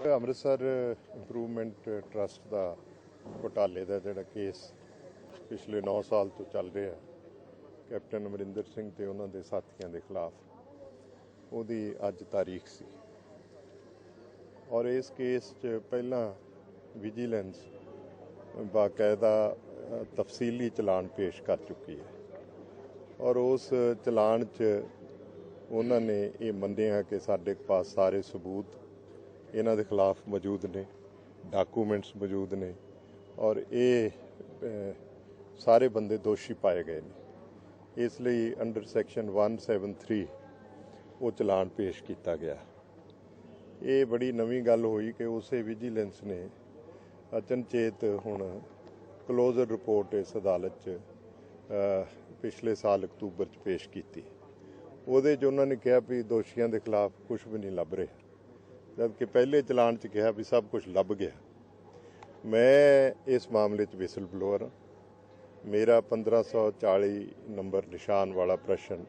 Amritsar improvement trust ਦਾ ਘੁਟਾਲੇ ਦਾ ਜਿਹੜਾ case ਪਿਛਲੇ 9 ਸਾਲ ਤੋਂ ਚੱਲ ਰਿਹਾ ਕੈਪਟਨ ਅਮਰਿੰਦਰ ਸਿੰਘ ਤੇ ਉਹਨਾਂ ਦੇ ਸਾਥੀਆਂ ਦੇ ਖਿਲਾਫ, ਉਹਦੀ ਅੱਜ ਤਾਰੀਖ ਸੀ। ਔਰ ਇਸ ਕੇਸ 'ਚ ਪਹਿਲਾਂ ਵਿਜੀਲੈਂਸ ਬਾਕਾਇਦਾ ਤਫਸੀਲੀ ਚਲਾਨ ਪੇਸ਼ ਕਰ ਚੁੱਕੀ ਹੈ ਔਰ ਉਸ ਚਲਾਨ 'ਚ ਉਹਨਾਂ ਨੇ ਇਹ ਮੰਨਿਆ ਕਿ ਸਾਡੇ ਪਾਸ ਸਾਰੇ ਸਬੂਤ ਇਹਨਾਂ ਦੇ ਖਿਲਾਫ ਮੌਜੂਦ ਨੇ, ਡਾਕੂਮੈਂਟਸ ਮੌਜੂਦ ਨੇ ਔਰ ਇਹ ਸਾਰੇ ਬੰਦੇ ਦੋਸ਼ੀ ਪਾਏ ਗਏ ਨੇ। ਇਸ ਲਈ ਅੰਡਰ ਸੈਕਸ਼ਨ 173 ਉਹ ਚਲਾਨ ਪੇਸ਼ ਕੀਤਾ ਗਿਆ। ਇਹ ਬੜੀ ਨਵੀਂ ਗੱਲ ਹੋਈ ਕਿ ਉਸੇ ਵਿਜੀਲੈਂਸ ਨੇ ਅਚਨਚੇਤ ਹੁਣ ਕਲੋਜ਼ਰ ਰਿਪੋਰਟ ਇਸ ਅਦਾਲਤ 'ਚ ਪਿਛਲੇ ਸਾਲ ਅਕਤੂਬਰ 'ਚ ਪੇਸ਼ ਕੀਤੀ। ਉਹਦੇ 'ਚ ਉਹਨਾਂ ਨੇ ਕਿਹਾ ਵੀ ਦੋਸ਼ੀਆਂ ਦੇ ਖਿਲਾਫ ਕੁਝ ਵੀ ਨਹੀਂ ਲੱਭ ਰਿਹਾ, ਜਦਕਿ ਪਹਿਲੇ ਚਲਾਨ 'ਚ ਕਿਹਾ ਵੀ ਸਭ ਕੁਝ ਲੱਭ ਗਿਆ। ਮੈਂ ਇਸ ਮਾਮਲੇ 'ਚ ਵਿਸਲ ਬਲੋਅਰ ਹਾਂ। ਮੇਰਾ 1540 ਨੰਬਰ ਨਿਸ਼ਾਨ ਵਾਲਾ ਪ੍ਰਸ਼ਨ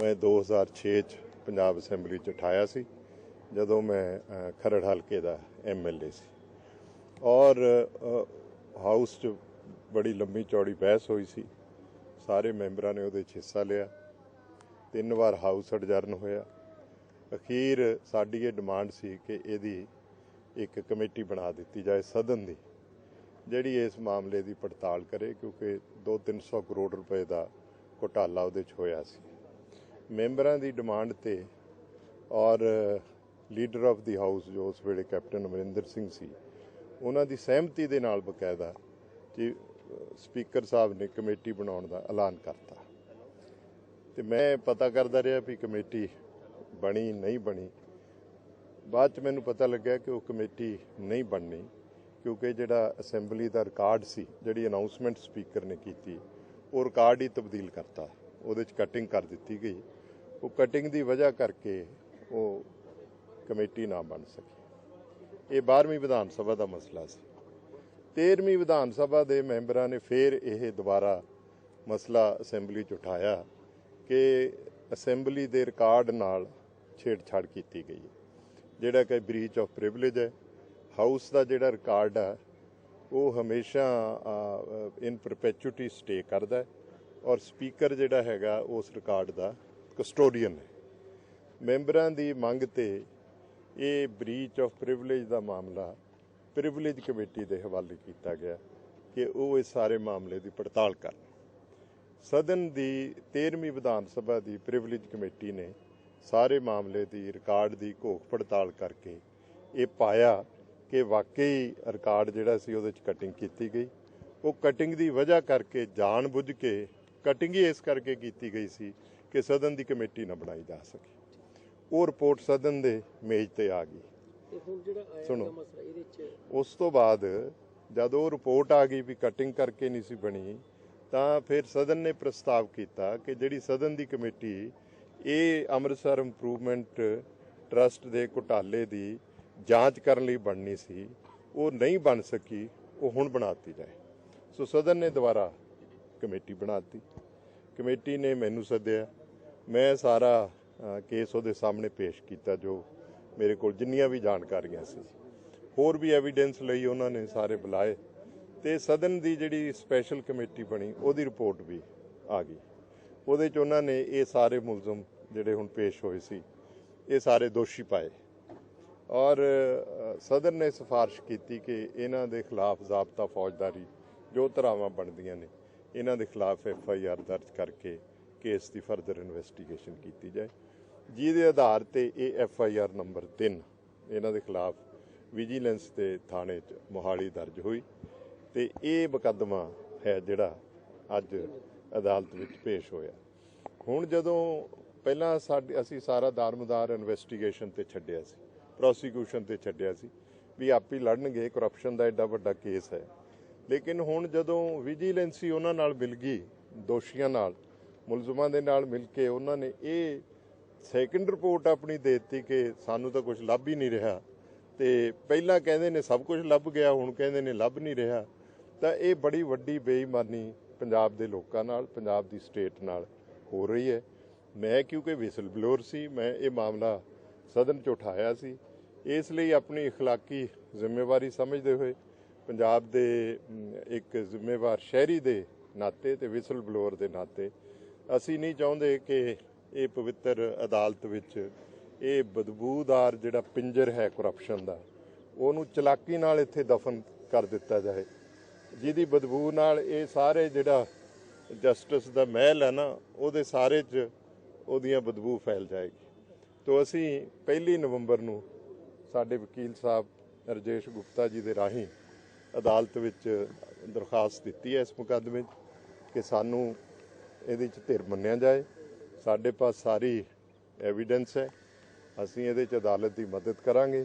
ਮੈਂ 2006 'ਚ ਪੰਜਾਬ ਅਸੈਂਬਲੀ 'ਚ ਉਠਾਇਆ ਸੀ, ਜਦੋਂ ਮੈਂ ਖਰੜ ਹਲਕੇ ਦਾ MLA ਸੀ ਔਰ ਹਾਊਸ 'ਚ ਬੜੀ ਲੰਬੀ ਚੌੜੀ ਬਹਿਸ ਹੋਈ ਸੀ। ਸਾਰੇ ਮੈਂਬਰਾਂ ਨੇ ਉਹਦੇ 'ਚ ਹਿੱਸਾ ਲਿਆ। 3 ਵਾਰ ਹਾਊਸ ਅਡਜਰਨ ਹੋਇਆ। ਅਖੀਰ ਸਾਡੀ ਇਹ ਡਿਮਾਂਡ ਸੀ ਕਿ ਇਹਦੀ ਇੱਕ ਕਮੇਟੀ ਬਣਾ ਦਿੱਤੀ ਜਾਏ ਸਦਨ ਦੀ, ਜਿਹੜੀ ਇਸ ਮਾਮਲੇ ਦੀ ਪੜਤਾਲ ਕਰੇ, ਕਿਉਂਕਿ 200-300 ਕਰੋੜ ਰੁਪਏ ਦਾ ਘੁਟਾਲਾ ਉਹਦੇ 'ਚ ਹੋਇਆ ਸੀ। ਮੈਂਬਰਾਂ ਦੀ ਡਿਮਾਂਡ ਤੇ ਔਰ ਲੀਡਰ ਆਫ ਦੀ ਹਾਊਸ ਜੋ ਉਸ ਵੇਲੇ ਕੈਪਟਨ ਅਮਰਿੰਦਰ ਸਿੰਘ ਸੀ, ਉਹਨਾਂ ਦੀ ਸਹਿਮਤੀ ਦੇ ਨਾਲ ਬਕਾਇਦਾ ਕਿ ਸਪੀਕਰ ਸਾਹਿਬ ਨੇ ਕਮੇਟੀ ਬਣਾਉਣ ਦਾ ਐਲਾਨ ਕਰਤਾ। ਤੇ ਮੈਂ ਪਤਾ ਕਰਦਾ ਰਿਹਾ ਵੀ ਕਮੇਟੀ ਬਣੀ ਨਹੀਂ ਬਣੀ। ਬਾਅਦ 'ਚ ਮੈਨੂੰ ਪਤਾ ਲੱਗਿਆ ਕਿ ਉਹ ਕਮੇਟੀ ਨਹੀਂ ਬਣਨੀ, ਕਿਉਂਕਿ ਜਿਹੜਾ ਅਸੈਂਬਲੀ ਦਾ ਰਿਕਾਰਡ ਸੀ, ਜਿਹੜੀ ਅਨਾਉਂਸਮੈਂਟ ਸਪੀਕਰ ਨੇ ਕੀਤੀ, ਉਹ ਰਿਕਾਰਡ ਹੀ ਤਬਦੀਲ ਕਰਤਾ, ਉਹਦੇ 'ਚ ਕਟਿੰਗ ਕਰ ਦਿੱਤੀ ਗਈ। ਉਹ ਕਟਿੰਗ ਦੀ ਵਜ੍ਹਾ ਕਰਕੇ ਉਹ ਕਮੇਟੀ ਨਾ ਬਣ ਸਕੀ। ਇਹ 12ਵੀਂ ਵਿਧਾਨ ਸਭਾ ਦਾ ਮਸਲਾ ਸੀ। 13ਵੀਂ ਵਿਧਾਨ ਸਭਾ ਦੇ ਮੈਂਬਰਾਂ ਨੇ ਫਿਰ ਇਹ ਦੁਬਾਰਾ ਮਸਲਾ ਅਸੈਂਬਲੀ 'ਚ ਉਠਾਇਆ ਕਿ ਅਸੈਂਬਲੀ ਦੇ ਰਿਕਾਰਡ ਨਾਲ ਛੇੜਛਾੜ ਕੀਤੀ ਗਈ, ਜਿਹੜਾ ਕਿ ਬ੍ਰੀਚ ਆਫ ਪ੍ਰਿਵਿਲੇਜ ਹੈ। ਹਾਊਸ ਦਾ ਜਿਹੜਾ ਰਿਕਾਰਡ ਹੈ ਉਹ ਹਮੇਸ਼ਾ ਇਨ ਪਰਪੈਚੁਟੀ ਸਟੇ ਕਰਦਾ ਔਰ ਸਪੀਕਰ ਜਿਹੜਾ ਹੈਗਾ ਉਸ ਰਿਕਾਰਡ ਦਾ ਕਸਟੋਡੀਅਨ ਹੈ। ਮੈਂਬਰਾਂ ਦੀ ਮੰਗ ਤੇ ਇਹ ਬ੍ਰੀਚ ਆਫ ਪ੍ਰਿਵਿਲੇਜ ਦਾ ਮਾਮਲਾ ਪ੍ਰਿਵਿਲੇਜ ਕਮੇਟੀ ਦੇ ਹਵਾਲੇ ਕੀਤਾ ਗਿਆ ਕਿ ਉਹ ਇਸ ਸਾਰੇ ਮਾਮਲੇ ਦੀ ਪੜਤਾਲ ਕਰਨ। ਸਦਨ ਦੀ 13ਵੀਂ ਵਿਧਾਨ ਸਭਾ ਦੀ ਪ੍ਰਿਵਿਲੇਜ ਕਮੇਟੀ ਨੇ ਸਾਰੇ ਮਾਮਲੇ ਦੀ ਰਿਕਾਰਡ ਦੀ ਘੋਖ ਪੜਤਾਲ ਕਰਕੇ ਇਹ ਪਾਇਆ ਕਿ ਵਾਕਈ ਰਿਕਾਰਡ ਜਿਹੜਾ ਸੀ ਉਹਦੇ 'ਚ ਕਟਿੰਗ ਕੀਤੀ ਗਈ। ਉਹ ਕਟਿੰਗ ਦੀ ਵਜ੍ਹਾ ਕਰਕੇ ਜਾਣ-ਬੁੱਝ ਕੇ ਕਟਿੰਗ ਹੀ ਇਸ ਕਰਕੇ ਕੀਤੀ ਗਈ ਸੀ ਕਿ ਸਦਨ ਦੀ ਕਮੇਟੀ ਨਾ ਬਣਾਈ ਜਾ ਸਕੇ। ਉਹ ਰਿਪੋਰਟ ਸਦਨ ਦੇ ਮੇਜ਼ ਤੇ ਆ ਗਈ। ਸੁਣੋ, ਉਸ ਤੋਂ ਬਾਅਦ ਜਦ ਉਹ ਰਿਪੋਰਟ ਆ ਗਈ ਵੀ ਕਟਿੰਗ ਕਰਕੇ ਨਹੀਂ ਸੀ ਬਣੀ, ਤਾਂ ਫਿਰ ਸਦਨ ਨੇ ਪ੍ਰਸਤਾਵ ਕੀਤਾ ਕਿ ਜਿਹੜੀ ਸਦਨ ਦੀ ਕਮੇਟੀ ਇਹ ਅੰਮ੍ਰਿਤਸਰ ਇੰਪਰੂਵਮੈਂਟ ਟਰਸਟ ਦੇ ਘੁਟਾਲੇ ਦੀ ਜਾਂਚ ਕਰਨ ਲਈ ਬਣਨੀ ਸੀ, ਉਹ ਨਹੀਂ ਬਣ ਸਕੀ, ਉਹ ਹੁਣ ਬਣਾਤੀ ਜਾਏ। ਸੋ ਸਦਨ ਨੇ ਦੁਬਾਰਾ ਕਮੇਟੀ ਬਣਾਤੀ। ਕਮੇਟੀ ਨੇ ਮੈਨੂੰ ਸੱਦਿਆ, ਮੈਂ ਸਾਰਾ ਕੇਸ ਉਹਦੇ ਸਾਹਮਣੇ ਪੇਸ਼ ਕੀਤਾ, ਜੋ ਮੇਰੇ ਕੋਲ ਜਿੰਨੀਆਂ ਵੀ ਜਾਣਕਾਰੀਆਂ ਸੀ। ਹੋਰ ਵੀ ਐਵੀਡੈਂਸ ਲਈ ਉਹਨਾਂ ਨੇ ਸਾਰੇ ਬੁਲਾਏ ਤੇ ਸਦਨ ਦੀ ਜਿਹੜੀ ਸਪੈਸ਼ਲ ਕਮੇਟੀ ਬਣੀ ਉਹਦੀ ਰਿਪੋਰਟ ਵੀ ਆ ਗਈ। ਉਹਦੇ 'ਚ ਉਹਨਾਂ ਨੇ ਇਹ ਸਾਰੇ ਮੁਲਜ਼ਮ ਜਿਹੜੇ ਹੁਣ ਪੇਸ਼ ਹੋਏ ਸੀ, ਇਹ ਸਾਰੇ ਦੋਸ਼ੀ ਪਾਏ ਔਰ ਸਦਨ ਨੇ ਸਿਫਾਰਿਸ਼ ਕੀਤੀ ਕਿ ਇਹਨਾਂ ਦੇ ਖਿਲਾਫ ਜ਼ਾਬਤਾ ਫੌਜਦਾਰੀ ਜੋ ਧਾਰਾਵਾਂ ਬਣਦੀਆਂ ਨੇ, ਇਹਨਾਂ ਦੇ ਖਿਲਾਫ FIR ਦਰਜ ਕਰਕੇ ਕੇਸ ਦੀ ਫਰਦਰ ਇਨਵੈਸਟੀਗੇਸ਼ਨ ਕੀਤੀ ਜਾਏ, ਜਿਹਦੇ ਆਧਾਰ ਤੇ ਇਹ FIR ਨੰਬਰ 3 ਇਹਨਾਂ ਦੇ ਖਿਲਾਫ ਵਿਜੀਲੈਂਸ ਦੇ ਥਾਣੇ 'ਚ ਮੋਹਾਲੀ ਦਰਜ ਹੋਈ ਤੇ ਇਹ ਮੁਕੱਦਮਾ ਹੈ ਜਿਹੜਾ ਅੱਜ ਅਦਾਲਤ ਵਿੱਚ ਪੇਸ਼ ਹੋਇਆ। ਹੁਣ ਜਦੋਂ ਪਹਿਲਾਂ ਅਸੀਂ ਸਾਰਾ ਦਾਰਮਦਾਰ ਇਨਵੈਸਟੀਗੇਸ਼ਨ ਤੇ ਛੱਡਿਆ ਸੀ, ਪ੍ਰੋਸੀਕਿਊਸ਼ਨ ਤੇ ਛੱਡਿਆ ਸੀ ਵੀ ਆਪੇ ਲੜਨਗੇ, ਕਰਪਸ਼ਨ ਦਾ ਐਡਾ ਵੱਡਾ ਕੇਸ ਹੈ। ਲੇਕਿਨ ਹੁਣ ਜਦੋਂ ਵਿਜੀਲੈਂਸ ਹੀ ਉਹਨਾਂ ਨਾਲ ਮਿਲ ਗਈ, ਦੋਸ਼ੀਆਂ ਨਾਲ, ਮੁਲਜ਼ਮਾਂ ਦੇ ਨਾਲ ਮਿਲ ਕੇ ਉਹਨਾਂ ਨੇ ਇਹ ਸੈਕੰਡ ਰਿਪੋਰਟ ਆਪਣੀ ਦੇ ਦਿੱਤੀ ਕਿ ਸਾਨੂੰ ਤਾਂ ਕੁਝ ਲੱਭ ਹੀ ਨਹੀਂ ਰਿਹਾ, ਤੇ ਪਹਿਲਾਂ ਕਹਿੰਦੇ ਨੇ ਸਭ ਕੁਝ ਲੱਭ ਗਿਆ, ਹੁਣ ਕਹਿੰਦੇ ਨੇ ਲੱਭ ਨਹੀਂ ਰਿਹਾ। ਤਾਂ ਇਹ ਬੜੀ ਵੱਡੀ ਬੇਈਮਾਨੀ ਪੰਜਾਬ ਦੇ ਲੋਕਾਂ ਨਾਲ, ਪੰਜਾਬ ਦੀ ਸਟੇਟ ਨਾਲ ਹੋ ਰਹੀ ਹੈ। ਮੈਂ ਕਿਉਂਕਿ ਵਿਸਲ ਬਲੋਅਰ ਸੀ, ਮੈਂ ਇਹ ਮਾਮਲਾ ਸਦਨ 'ਚ ਉਠਾਇਆ ਸੀ। ਇਸ ਲਈ ਆਪਣੀ اخلاقی ਜ਼ਿੰਮੇਵਾਰੀ ਸਮਝਦੇ ਹੋਏ ਪੰਜਾਬ ਦੇ ਇੱਕ ਜ਼ਿੰਮੇਵਾਰ ਸ਼ਹਿਰੀ ਦੇ ਨਾਤੇ ਤੇ ਵਿਸਲ ਬਲੋਅਰ ਦੇ ਨਾਤੇ ਅਸੀਂ ਨਹੀਂ ਚਾਹੁੰਦੇ ਕਿ ਇਹ ਪਵਿੱਤਰ ਅਦਾਲਤ ਵਿੱਚ ਇਹ ਬਦਬੂਦਾਰ ਜਿਹੜਾ ਪਿੰਜਰ ਹੈ ਕਰਪਸ਼ਨ ਦਾ ਉਹਨੂੰ ਚਲਾਕੀ ਨਾਲ ਇੱਥੇ ਦਫਨ ਕਰ ਦਿੱਤਾ ਜਾਏ, ਜਿਹਦੀ ਬਦਬੂ ਨਾਲ ਇਹ ਸਾਰੇ ਜਿਹੜਾ ਜਸਟਿਸ ਦਾ ਮਹਿਲ ਹੈ ਨਾ ਉਹਦੇ ਸਾਰੇ 'ਚ ਉਹਦੀਆਂ ਬਦਬੂ ਫੈਲ ਜਾਏਗੀ। ਤੋ ਅਸੀਂ 1 ਨਵੰਬਰ ਨੂੰ ਸਾਡੇ ਵਕੀਲ ਸਾਹਿਬ ਰਜੇਸ਼ ਗੁਪਤਾ ਜੀ ਦੇ ਰਾਹੀਂ ਅਦਾਲਤ ਵਿੱਚ ਦਰਖਾਸਤ ਦਿੱਤੀ ਹੈ ਇਸ ਮੁਕੱਦਮੇ 'ਚ ਕਿ ਸਾਨੂੰ ਇਹਦੇ 'ਚ ਧਿਰ ਮੰਨਿਆ ਜਾਏ। ਸਾਡੇ ਪਾਸ ਸਾਰੀ ਐਵੀਡੈਂਸ ਹੈ, ਅਸੀਂ ਇਹਦੇ 'ਚ ਅਦਾਲਤ ਦੀ ਮਦਦ ਕਰਾਂਗੇ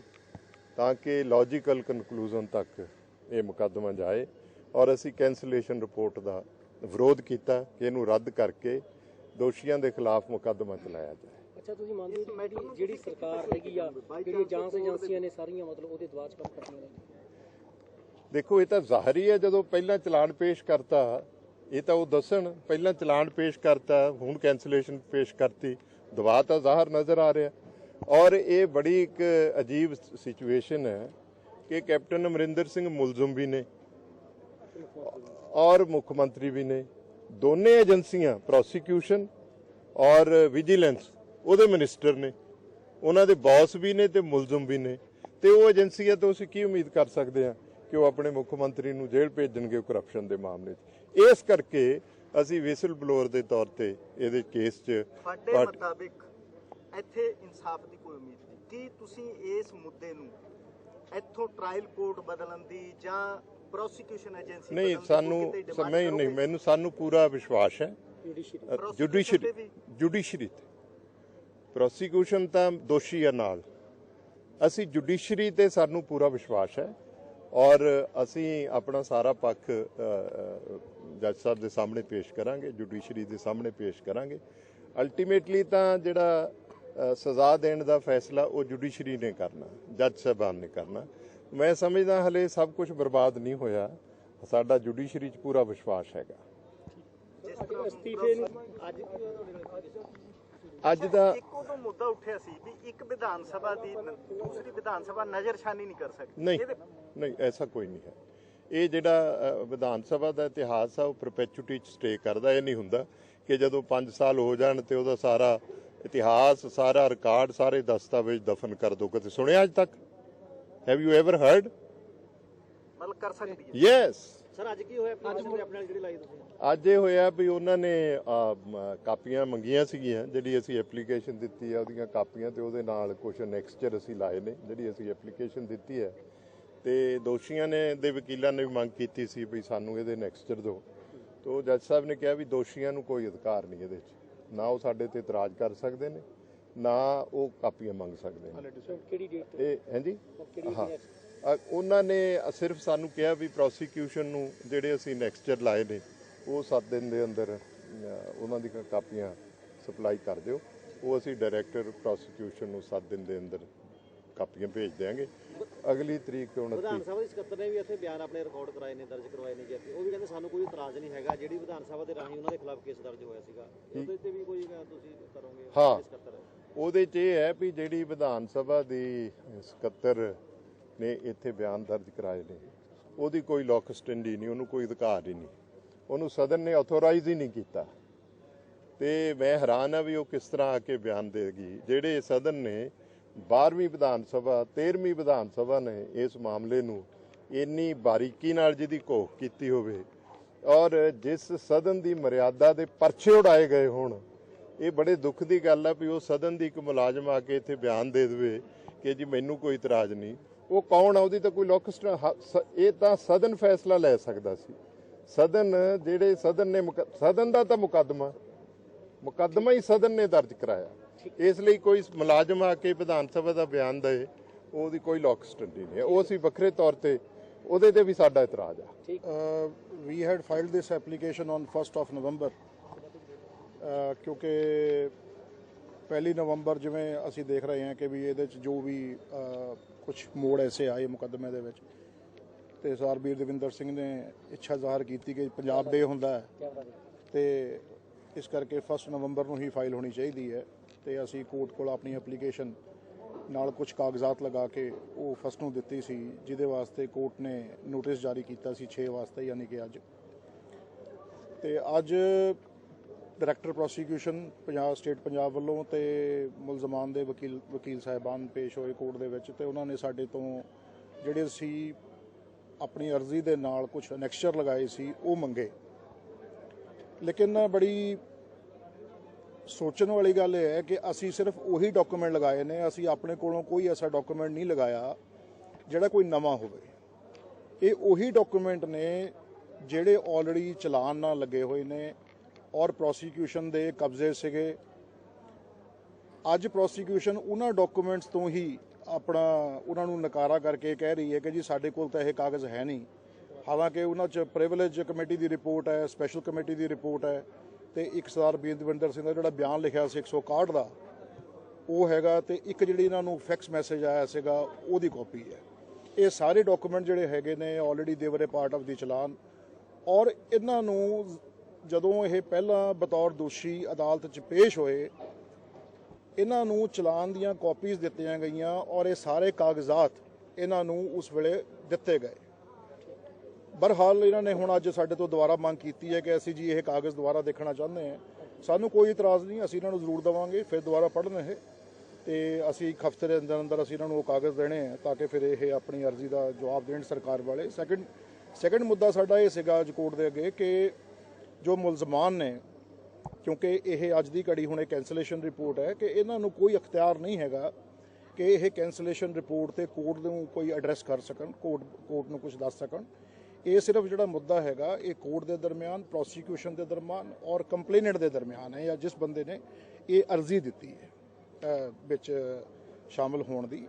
ਤਾਂ ਕਿ ਲੌਜੀਕਲ ਕਨਕਲੂਜਨ ਤੱਕ ਇਹ ਮੁਕੱਦਮਾ ਜਾਏ। ਔਰ ਅਸੀਂ ਕੈਂਸਲੇਸ਼ਨ ਰਿਪੋਰਟ ਦਾ ਵਿਰੋਧ ਕੀਤਾ ਕਿ ਇਹਨੂੰ ਰੱਦ ਕਰਕੇ ਦੋਸ਼ੀਆਂ ਦੇ ਖਿਲਾਫ ਮੁਕੱਦਮਾ ਚਲਾਇਆ ਜਾਏ। ਅੱਛਾ, ਤੁਸੀਂ ਮੰਨਦੇ ਹੋ ਕਿ ਜਿਹੜੀ ਸਰਕਾਰ ਹੈਗੀ ਆ, ਜਿਹੜੀਆਂ ਜਾਂਚ ਏਜੰਸੀਆਂ ਨੇ ਸਾਰੀਆਂ ਮਤਲਬ ਉਹਦੇ ਦਬਾਅ 'ਚ ਕੰਮ ਕਰਦੀਆਂ ਨੇ? ਦੇਖੋ, ਇਹ ਤਾਂ ਜ਼ਾਹਰ ਹੀ ਹੈ, ਜਦੋਂ ਪਹਿਲਾਂ ਚਲਾਨ ਪੇਸ਼ ਕਰਤਾ ਇਹ ਤਾਂ ਉਹ ਦੱਸਣ, ਪਹਿਲਾਂ ਚਲਾਨ ਪੇਸ਼ ਕਰਤਾ ਹੁਣ ਕੈਂਸਲੇਸ਼ਨ ਪੇਸ਼ ਕਰਤੀ, ਦਬਾਅ ਤਾਂ ਜ਼ਾਹਰ ਨਜ਼ਰ ਆ ਰਿਹਾ। ਔਰ ਇਹ ਬੜੀ ਇੱਕ ਅਜੀਬ ਸਿਚੁਏਸ਼ਨ ਹੈ ਕਿ ਕੈਪਟਨ ਅਮਰਿੰਦਰ ਸਿੰਘ ਮੁਲਜ਼ਮ ਵੀ ਨੇ ਔਰ ਮੁੱਖ ਮੰਤਰੀ ਵੀ ਨੇ, ਦੋਨੇ ਏਜੰਸੀਆਂ ਪ੍ਰੋਸੀਕਿਊਸ਼ਨ ਔਰ ਵਿਜੀਲੈਂਸ ਉਹਦੇ ਮਿਨਿਸਟਰ ਨੇ, ਉਹਨਾਂ ਦੇ ਬੌਸ ਵੀ ਨੇ ਤੇ ਮੁਲਜ਼ਮ ਵੀ ਨੇ। ਤੇ ਉਹ ਏਜੰਸੀਆਂ ਤੋਂ ਅਸੀਂ ਕੀ ਉਮੀਦ ਕਰ ਸਕਦੇ ਹਾਂ ਕਿ ਉਹ ਆਪਣੇ ਮੁੱਖ ਮੰਤਰੀ ਨੂੰ ਜੇਲ੍ਹ ਭੇਜਣਗੇ ਕਰਪਸ਼ਨ ਦੇ ਮਾਮਲੇ 'ਚ। ਇਸ ਕਰਕੇ ਅਸੀਂ ਵਿਸਲ ਬਲੋਅਰ ਦੇ ਤੌਰ ਤੇ ਇਹਦੇ ਕੇਸ 'ਚ ਤੁਹਾਡੇ ਮੁਤਾਬਿਕ ਇੱਥੇ ਇਨਸਾਫ ਦੀ ਕੋਈ ਉਮੀਦ ਨਹੀਂ? ਕੀ ਤੁਸੀਂ ਇਸ ਮੁੱਦੇ ਨੂੰ ਇੱਥੋਂ ਟ੍ਰਾਇਲ ਕੋਰਟ ਬਦਲਣ ਦੀ ਜਾਂ ਪ੍ਰੋਸੀਕਿਊਸ਼ਨ ਏਜੰਸੀ ਨਹੀਂ, ਸਾਨੂੰ ਪੂਰਾ ਵਿਸ਼ਵਾਸ ਹੈ ਜੁਡੀਸ਼ਰੀ ਤੇ। ਪ੍ਰੋਸੀਕਿਊਸ਼ਨ ਤਾਂ ਦੋਸ਼ੀ ਹੈ ਨਾਲ, ਅਸੀਂ ਜੁਡੀਸ਼ਰੀ ਤੇ ਸਾਨੂੰ ਪੂਰਾ ਵਿਸ਼ਵਾਸ ਹੈ ਔਰ ਅਸੀਂ ਆਪਣਾ ਸਾਰਾ ਪੱਖ ਜੱਜ ਸਾਹਿਬ ਦੇ ਸਾਹਮਣੇ ਪੇਸ਼ ਕਰਾਂਗੇ, ਜੁਡੀਸ਼ਰੀ ਦੇ ਸਾਹਮਣੇ ਪੇਸ਼ ਕਰਾਂਗੇ। ਅਲਟੀਮੇਟਲੀ ਤਾਂ ਜਿਹੜਾ ਸਜ਼ਾ ਦੇਣ ਦਾ ਫੈਸਲਾ ਉਹ ਜੁਡੀਸ਼ਰੀ ਨੇ ਕਰਨਾ, ਜੱਜ ਸਾਹਿਬਾਨ ਨੇ ਕਰਨਾ। ਮੈਂ ਸਮਝਦਾ ਹਲੇ ਸਭ ਕੁਝ ਬਰਬਾਦ ਨਹੀਂ ਹੋਇਆ, ਸਾਡਾ ਜੁਡੀਸ਼ਰੀ 'ਚ ਪੂਰਾ ਵਿਸ਼ਵਾਸ ਹੈਗਾ। ਅੱਜ ਦਾ ਇੱਕੋ ਤੋਂ ਮੁੱਦਾ ਉੱਠਿਆ ਸੀ ਵੀ ਇੱਕ ਵਿਧਾਨ ਸਭਾ ਦੀ ਦੂਸਰੀ ਵਿਧਾਨ ਸਭਾ ਨਜ਼ਰਸ਼ਾਨੀ ਨਹੀਂ ਕਰ ਸਕਦੀ। ਨਹੀਂ, ਐਸਾ ਕੋਈ ਨਹੀਂ ਹੈ। ਇਹ ਜਿਹੜਾ ਵਿਧਾਨ ਸਭਾ ਦਾ ਇਤਿਹਾਸ ਆ ਉਹ ਪਰਪੈਚੁਟੀ 'ਚ ਸਟੇ ਕਰਦਾ। ਇਹ ਨਹੀਂ ਹੁੰਦਾ ਕਿ ਜਦੋਂ 5 ਸਾਲ ਹੋ ਜਾਣ ਤੇ ਉਹਦਾ ਸਾਰਾ ਇਤਿਹਾਸ, ਸਾਰਾ ਰਿਕਾਰਡ, ਸਾਰੇ ਦਸਤਾਵੇਜ਼ ਦਫਨ ਕਰ ਦੋ। ਕਦੇ ਸੁਣਿਆ ਅੱਜ ਤੱਕ? Have you ever heard? ਮਤਲਬ ਕਰ ਸਕਦੀ ਹੈ। ਯੈਸ ਸਰ, ਅੱਜ ਕੀ ਹੋਇਆ ਆਪਣੇ ਨਾਲ ਜਿਹੜੀ ਲਾਈ ਤੁਸੀਂ? ਅੱਜ ਇਹ ਹੋਇਆ ਵੀ ਉਹਨਾਂ ਨੇ ਕਾਪੀਆਂ ਮੰਗੀਆਂ ਸੀਗੀਆਂ, ਜਿਹੜੀ ਅਸੀਂ ਐਪਲੀਕੇਸ਼ਨ ਦਿੱਤੀ ਹੈ ਉਹਦੀਆਂ ਕਾਪੀਆਂ, ਤੇ ਉਹਦੇ ਨਾਲ ਕੁਝ ਨੈਕਸਚਰ ਅਸੀਂ ਲਾਏ ਨੇ ਜਿਹੜੀ ਅਸੀਂ ਐਪਲੀਕੇਸ਼ਨ ਦਿੱਤੀ ਹੈ। ਤੇ ਦੋਸ਼ੀਆਂ ਨੇ ਦੇ ਵਕੀਲਾਂ ਨੇ ਵੀ ਮੰਗ ਕੀਤੀ ਸੀ ਵੀ ਸਾਨੂੰ ਇਹਦੇ ਨੈਕਸਚਰ ਦਿਓ। ਤੋ ਜੱਜ ਸਾਹਿਬ ਨੇ ਕਿਹਾ ਵੀ ਦੋਸ਼ੀਆਂ ਨੂੰ ਕੋਈ ਅਧਿਕਾਰ ਨਹੀਂ ਇਹਦੇ 'ਚ, ਨਾ ਉਹ ਸਾਡੇ ਤੇ ਇਤਰਾਜ਼ ਕਰ ਸਕਦੇ ਨੇ ਨਾ ਉਹ ਕਾਪੀਆਂ ਮੰਗ ਸਕਦੇ ਨੇ। ਕਿਹੜੀ ਡੇਟ ਤੇ? ਇਹ ਹਾਂਜੀ, ਹਾਂ, ਉਹਨਾਂ ਨੇ ਸਿਰਫ ਸਾਨੂੰ ਕਿਹਾ ਵੀ ਪ੍ਰੋਸੀਕਿਊਸ਼ਨ ਨੂੰ ਜਿਹੜੇ ਅਸੀਂ ਨੈਕਸਚਰ ਲਾਏ ਨੇ ਉਹ 7 ਦਿਨ ਦੇ ਅੰਦਰ ਉਹਨਾਂ ਦੀ ਕਾਪੀਆਂ ਸਪਲਾਈ ਕਰ ਦਿਓ। ਉਹ ਅਸੀਂ ਡਾਇਰੈਕਟਰ ਪ੍ਰੋਸੀਕਿਊਸ਼ਨ ਨੂੰ 7 ਦਿਨ ਦੇ ਅੰਦਰ ਕਾਪੀਆਂ ਭੇਜ ਦਿਆਂਗੇ। ਅਗਲੀ ਤਰੀਕ 29 ਵਿਧਾਨ ਸਭਾ ਦੇ ਸਕੱਤਰ ਨੇ ਵੀ ਇੱਥੇ ਬਿਆਨ ਆਪਣੇ ਰਿਕਾਰਡ ਕਰਾਏ ਨੇ, ਦਰਜ ਕਰਵਾਏ ਨੇ ਜੀ। ਉਹ ਵੀ ਕਹਿੰਦੇ ਸਾਨੂੰ ਕੋਈ ਇਤਰਾਜ਼ ਨਹੀਂ ਹੈਗਾ, ਜਿਹੜੀ ਵਿਧਾਨ ਸਭਾ ਦੇ ਰਾਹੀਂ ਉਹਨਾਂ ਦੇ ਖਿਲਾਫ ਕੇਸ ਦਰਜ ਹੋਇਆ ਸੀਗਾ ਉਹਦੇ ਤੇ ਵੀ ਕੋਈ ਤੁਸੀਂ ਕਰੋਗੇ? ਹਾਂ, ਉਹਦੇ 'ਚ ਇਹ ਹੈ ਵੀ ਜਿਹੜੀ ਵਿਧਾਨ ਸਭਾ ਦੀ ਸਕੱਤਰ ਨੇ ਇੱਥੇ ਬਿਆਨ ਦਰਜ ਕਰਾਏ ਨੇ ਉਹਦੀ ਕੋਈ ਲੌਕ ਸਟੈਂਡੀ ਨਹੀਂ, ਉਹਨੂੰ ਕੋਈ ਅਧਿਕਾਰ ਹੀ ਨਹੀਂ, ਉਹਨੂੰ ਸਦਨ ਨੇ ਆਥੋਰਾਈਜ਼ ਹੀ ਨਹੀਂ ਕੀਤਾ। ਤੇ ਮੈਂ ਹੈਰਾਨ ਆ ਵੀ ਉਹ ਕਿਸ ਤਰ੍ਹਾਂ ਆ ਕੇ ਬਿਆਨ ਦੇਗੀ। ਜਿਹੜੇ ਸਦਨ ਨੇ 12ਵੀਂ ਵਿਧਾਨ ਸਭਾ 13ਵੀਂ ਵਿਧਾਨ ਸਭਾ ਨੇ ਇਸ ਮਾਮਲੇ ਨੂੰ ਇੰਨੀ ਬਾਰੀਕੀ ਨਾਲ ਜਿਹਦੀ ਘੋਖ ਕੀਤੀ ਹੋਵੇ ਔਰ ਜਿਸ ਸਦਨ ਦੀ ਮਰਿਆਦਾ ਦੇ ਪਰਚੇ ਉਡਾਏ ਗਏ ਹੋਣ, ਇਹ ਬੜੇ ਦੁੱਖ ਦੀ ਗੱਲ ਆ ਵੀ ਉਹ ਸਦਨ ਦੀ ਇੱਕ ਮੁਲਾਜ਼ਮ ਆ ਕੇ ਇੱਥੇ ਬਿਆਨ ਦੇ ਦੇਵੇ ਕਿ ਜੀ ਮੈਨੂੰ ਕੋਈ ਇਤਰਾਜ਼ ਨਹੀਂ। ਉਹ ਕੌਣ ਆ? ਉਹਦੀ ਤਾਂ ਕੋਈ ਲੌਕ ਇਹ ਤਾਂ ਸਦਨ ਫੈਸਲਾ ਲੈ ਸਕਦਾ ਸੀ। ਸਦਨ ਜਿਹੜੇ ਸਦਨ ਨੇ ਸਦਨ ਦਾ ਤਾਂ ਮੁਕੱਦਮਾ ਹੀ ਸਦਨ ਨੇ ਦਰਜ ਕਰਾਇਆ। ਇਸ ਲਈ ਕੋਈ ਮੁਲਾਜ਼ਮ ਆ ਕੇ ਵਿਧਾਨ ਸਭਾ ਦਾ ਬਿਆਨ ਦੇ ਉਹਦੀ ਕੋਈ ਲੌਕ ਸਟੈਂਡੀ ਨਹੀਂ ਹੈ। ਉਹ ਅਸੀਂ ਵੱਖਰੇ ਤੌਰ ਤੇ ਉਹਦੇ ਤੇ ਵੀ ਸਾਡਾ ਇਤਰਾਜ਼ ਆ। We had filed this application on 1st of November ਕਿਉਂਕਿ 1 ਨਵੰਬਰ ਜਿਵੇਂ ਅਸੀਂ ਦੇਖ ਰਹੇ ਹਾਂ ਕਿ ਵੀ ਇਹਦੇ 'ਚ ਜੋ ਵੀ ਕੁਝ ਮੋੜ ਐਸੇ ਆਏ ਮੁਕੱਦਮੇ ਦੇ ਵਿੱਚ, ਤੇ ਸਰ ਵੀਰ ਦਵਿੰਦਰ ਸਿੰਘ ਨੇ ਇੱਛਾ ਜ਼ਾਹਰ ਕੀਤੀ ਕਿ ਪੰਜਾਬ ਡੇ ਹੁੰਦਾ ਹੈ ਤੇ ਇਸ ਕਰਕੇ 1 ਨਵੰਬਰ ਨੂੰ ਹੀ ਫਾਈਲ ਹੋਣੀ ਚਾਹੀਦੀ ਹੈ। ਤੇ ਅਸੀਂ ਕੋਰਟ ਕੋਲ ਆਪਣੀ ਐਪਲੀਕੇਸ਼ਨ ਨਾਲ ਕੁਝ ਕਾਗਜ਼ਾਤ ਲਗਾ ਕੇ ਉਹ ਫਸਟ ਨੂੰ ਦਿੱਤੀ ਸੀ, ਜਿਹਦੇ ਵਾਸਤੇ ਕੋਰਟ ਨੇ ਨੋਟਿਸ ਜਾਰੀ ਕੀਤਾ ਸੀ 6 ਵਾਸਤੇ, ਯਾਨੀ ਕਿ ਅੱਜ। ਤੇ ਅੱਜ ਡਾਇਰੈਕਟਰ ਪ੍ਰੋਸੀਕਿਊਸ਼ਨ ਸਟੇਟ ਪੰਜਾਬ ਵੱਲੋਂ ਤੇ ਮੁਲਜ਼ਮਾਨ ਦੇ ਵਕੀਲ ਸਾਹਿਬਾਨ ਪੇਸ਼ ਹੋਏ ਕੋਰਟ ਦੇ ਵਿੱਚ, ਤੇ ਉਹਨਾਂ ਨੇ ਸਾਡੇ ਤੋਂ ਜਿਹੜੇ ਸੀ ਆਪਣੀ ਅਰਜ਼ੀ ਦੇ ਨਾਲ ਕੁਝ ਅਨੈਕਸਚਰ ਲਗਾਏ ਸੀ ਉਹ ਮੰਗੇ। ਲੇਕਿਨ ਬੜੀ ਸੋਚਣ ਵਾਲੀ ਗੱਲ ਇਹ ਹੈ ਕਿ ਅਸੀਂ ਸਿਰਫ ਉਹੀ ਡਾਕੂਮੈਂਟ ਲਗਾਏ ਨੇ, ਅਸੀਂ ਆਪਣੇ ਕੋਲੋਂ ਕੋਈ ਐਸਾ ਡਾਕੂਮੈਂਟ ਨਹੀਂ ਲਗਾਇਆ ਜਿਹੜਾ ਕੋਈ ਨਵਾਂ ਹੋਵੇ। ਇਹ ਉਹੀ ਡਾਕੂਮੈਂਟ ਨੇ ਜਿਹੜੇ ਆਲਰੇਡੀ ਚਲਾਨ ਨਾਲ ਲੱਗੇ ਹੋਏ ਨੇ ਔਰ ਪ੍ਰੋਸੀਕਿਊਸ਼ਨ ਦੇ ਕਬਜ਼ੇ ਸੀਗੇ। ਅੱਜ ਪ੍ਰੋਸੀਕਿਊਸ਼ਨ ਉਹਨਾਂ ਡਾਕੂਮੈਂਟਸ ਤੋਂ ਹੀ ਉਹਨਾਂ ਨੂੰ ਨਕਾਰਾ ਕਰਕੇ ਕਹਿ ਰਹੀ ਹੈ ਕਿ ਜੀ ਸਾਡੇ ਕੋਲ ਤਾਂ ਇਹ ਕਾਗਜ਼ ਹੈ ਨਹੀਂ। ਹਾਲਾਂਕਿ ਉਹਨਾਂ 'ਚ ਪ੍ਰਿਵਿਲੇਜ ਕਮੇਟੀ ਦੀ ਰਿਪੋਰਟ ਹੈ, ਸਪੈਸ਼ਲ ਕਮੇਟੀ ਦੀ ਰਿਪੋਰਟ ਹੈ, ਤੇ ਇੱਕ ਸਰਦਾਰ ਬੀਰਦਵਿੰਦਰ ਸਿੰਘ ਦਾ ਜਿਹੜਾ ਬਿਆਨ ਲਿਖਿਆ ਸੀ 161 ਦਾ ਉਹ ਹੈਗਾ, ਤੇ ਇੱਕ ਜਿਹੜੀ ਇਹਨਾਂ ਨੂੰ ਫੈਕਸ ਮੈਸੇਜ ਆਇਆ ਸੀਗਾ ਉਹਦੀ ਕਾਪੀ ਹੈ। ਇਹ ਸਾਰੇ ਡਾਕੂਮੈਂਟ ਜਿਹੜੇ ਹੈਗੇ ਨੇ ਆਲਰੇਡੀ ਦੇ ਵਰ ਏ ਪਾਰਟ ਆਫ ਦੀ ਚਲਾਨ, ਔਰ ਇਹਨਾਂ ਨੂੰ ਜਦੋਂ ਇਹ ਪਹਿਲਾਂ ਬਤੌਰ ਦੋਸ਼ੀ ਅਦਾਲਤ 'ਚ ਪੇਸ਼ ਹੋਏ ਇਹਨਾਂ ਨੂੰ ਚਲਾਨ ਦੀਆਂ ਕਾਪੀਜ਼ ਦਿੱਤੀਆਂ ਗਈਆਂ ਔਰ ਇਹ ਸਾਰੇ ਕਾਗਜ਼ਾਤ ਇਹਨਾਂ ਨੂੰ ਉਸ ਵੇਲੇ ਦਿੱਤੇ ਗਏ। ਬਹਰਹਾਲ ਇਹਨਾਂ ਨੇ ਹੁਣ ਅੱਜ ਸਾਡੇ ਤੋਂ ਦੁਬਾਰਾ ਮੰਗ ਕੀਤੀ ਹੈ ਕਿ ਅਸੀਂ ਜੀ ਇਹ ਕਾਗਜ਼ ਦੁਬਾਰਾ ਦੇਖਣਾ ਚਾਹੁੰਦੇ ਹਾਂ। ਸਾਨੂੰ ਕੋਈ ਇਤਰਾਜ਼ ਨਹੀਂ, ਅਸੀਂ ਇਹਨਾਂ ਨੂੰ ਜ਼ਰੂਰ ਦੇਵਾਂਗੇ, ਫਿਰ ਦੁਬਾਰਾ ਪੜ੍ਹਨ ਇਹ, ਤੇ ਅਸੀਂ ਇੱਕ ਹਫ਼ਤੇ ਦੇ ਅੰਦਰ ਅੰਦਰ ਅਸੀਂ ਇਹਨਾਂ ਨੂੰ ਉਹ ਕਾਗਜ਼ ਦੇਣੇ ਆ ਤਾਂ ਕਿ ਫਿਰ ਇਹ ਆਪਣੀ ਅਰਜ਼ੀ ਦਾ ਜਵਾਬ ਦੇਣ ਸਰਕਾਰ ਵਾਲੇ। ਸੈਕੰਡ ਮੁੱਦਾ ਸਾਡਾ ਇਹ ਸੀਗਾ ਅੱਜ ਕੋਰਟ ਦੇ ਅੱਗੇ ਕਿ ਜੋ ਮੁਲਜ਼ਮਾਨ ਨੇ, ਕਿਉਂਕਿ ਇਹ ਅੱਜ ਦੀ ਘੜੀ ਹੁਣ ਇਹ ਕੈਂਸਲੇਸ਼ਨ ਰਿਪੋਰਟ ਹੈ, ਕਿ ਇਹਨਾਂ ਨੂੰ ਕੋਈ ਅਖਤਿਆਰ ਨਹੀਂ ਹੈਗਾ ਕਿ ਇਹ ਕੈਂਸਲੇਸ਼ਨ ਰਿਪੋਰਟ ਤੇ ਕੋਰਟ ਨੂੰ ਕੋਈ ਐਡਰੈਸ ਕਰ ਸਕਣ, ਕੋਰਟ ਨੂੰ ਕੁਝ ਦੱਸ ਸਕਣ। ਇਹ ਸਿਰਫ ਜਿਹੜਾ ਮੁੱਦਾ ਹੈਗਾ ਇਹ ਕੋਰਟ ਦੇ ਦਰਮਿਆਨ, ਪ੍ਰੋਸੀਕਿਊਸ਼ਨ ਦੇ ਦਰਮਿਆਨ ਔਰ ਕੰਪਲੇਨੈਂਟ ਦੇ ਦਰਮਿਆਨ ਹੈ, ਜਾਂ ਜਿਸ ਬੰਦੇ ਨੇ ਇਹ ਅਰਜ਼ੀ ਦਿੱਤੀ ਹੈ ਵਿੱਚ ਸ਼ਾਮਲ ਹੋਣ ਦੀ।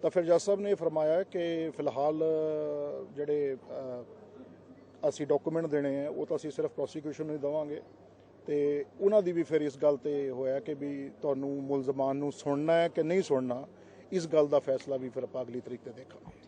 ਤਾਂ ਫਿਰ ਜੱਜ ਸਾਹਿਬ ਨੇ ਫਰਮਾਇਆ ਕਿ ਫਿਲਹਾਲ ਜਿਹੜੇ ਅਸੀਂ ਡਾਕੂਮੈਂਟ ਦੇਣੇ ਆ ਉਹ ਤਾਂ ਅਸੀਂ ਸਿਰਫ ਪ੍ਰੋਸੀਕਿਊਸ਼ਨ ਨੂੰ ਹੀ ਦੇਵਾਂਗੇ, ਤੇ ਉਹਨਾਂ ਦੀ ਵੀ ਫਿਰ ਇਸ ਗੱਲ ਤੇ ਹੋਇਆ ਕਿ ਵੀ ਤੁਹਾਨੂੰ ਮੁਲਜ਼ਮਾਨ ਨੂੰ ਸੁਣਨਾ ਹੈ ਕਿ ਨਹੀਂ ਸੁਣਨਾ, ਇਸ ਗੱਲ ਦਾ ਫੈਸਲਾ ਵੀ ਫਿਰ ਆਪਾਂ ਅਗਲੀ ਤਰੀਕ ਤੇ ਦੇਖਾਂਗੇ।